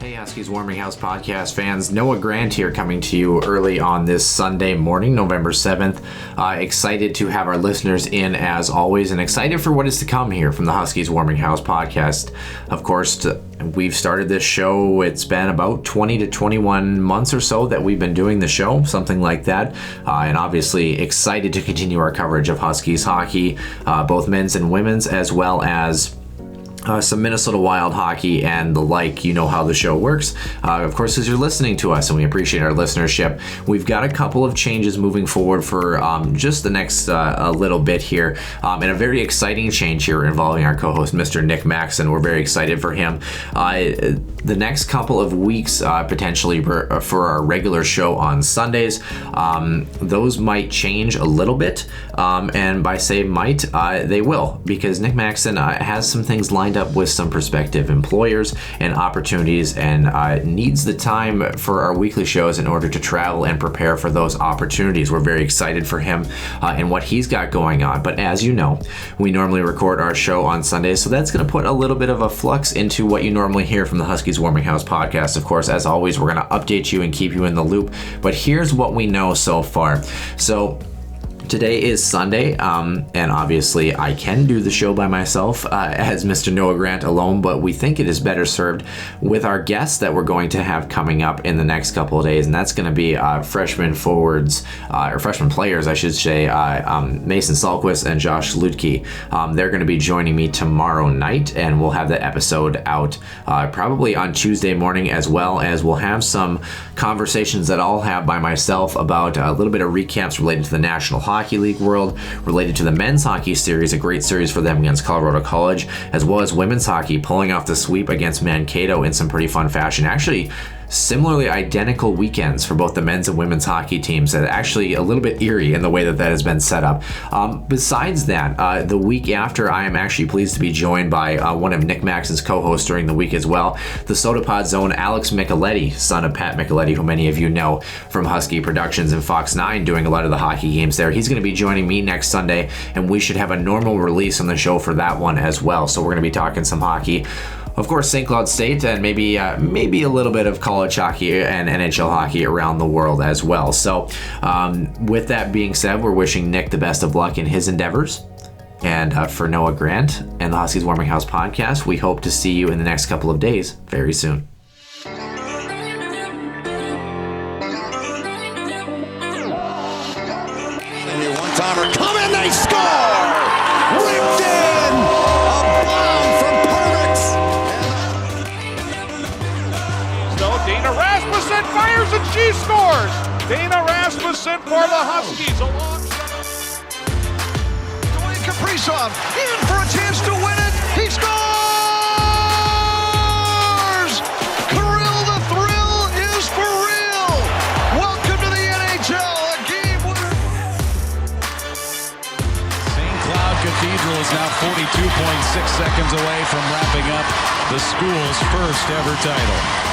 Hey Huskies Warming House Podcast fans, Noah Grant here coming to you early on this Sunday morning, November 7th. Excited to have our listeners in as always and excited for what is to come here from the Huskies Warming House Podcast. Of course, we've started this show, it's been about 20 to 21 months or so that we've been doing the show, something like that. And obviously excited to continue our coverage of Huskies hockey, both men's and women's, as well as some Minnesota Wild hockey and the like. You know how the show works. Of course, as you're listening to us, and we appreciate our listenership, we've got a couple of changes moving forward for just the next a little bit here, and a very exciting change here involving our co-host, Mr. Nick Maxon. We're very excited for him. The next couple of weeks, potentially for our regular show on Sundays, those might change a little bit, and by say might, they will, because Nick Maxon has some things lined up with some prospective employers and opportunities, and needs the time for our weekly shows in order to travel and prepare for those opportunities. We're very excited for him and what he's got going on. But as you know, we normally record our show on Sundays, so that's going to put a little bit of a flux into what you normally hear from the Huskies Warming House Podcast. Of course, as always, we're going to update you and keep you in the loop, but here's what we know so far. So today is Sunday, and obviously I can do the show by myself as Mr. Noah Grant alone, but we think it is better served with our guests that we're going to have coming up in the next couple of days, and that's going to be freshman forwards, or freshman players, I should say, Mason Salquist and Josh Lutke. They're going to be joining me tomorrow night, and we'll have that episode out probably on Tuesday morning, as well as we'll have some conversations that I'll have by myself about a little bit of recaps related to the National Hockey League world, related to the men's hockey series, a great series for them against Colorado College, as well as women's hockey pulling off the sweep against Mankato in some pretty fun fashion. Actually, similarly identical weekends for both the men's and women's hockey teams, that actually a little bit eerie in the way that has been set up. Besides that, the week after, I am actually pleased to be joined by one of Nick Maxon's co-hosts during the week as well, the SodaPod's own Alex Micheletti, son of Pat Micheletti, who many of you know from Husky Productions and Fox 9, doing a lot of the hockey games there. He's going to be joining me next Sunday, and we should have a normal release on the show for that one as well. So we're going to be talking some hockey. Of course, St. Cloud State, and maybe a little bit of college hockey and NHL hockey around the world as well. So with that being said, we're wishing Nick the best of luck in his endeavors. And for Noah Grant and the Huskies Warming House Podcast, we hope to see you in the next couple of days very soon. One-timer coming, they score! Ripped in! A bomb from Pervix! So Dana Rasmussen fires and she scores! Dana Rasmussen for the Huskies alongside Dwayne Kaprizov in for a chance to win it! He scores! Kirill the Thrill is for real! Welcome to the NHL, a game winner! St. Cloud Cathedral is now 42.6 seconds away from wrapping up the school's first ever title.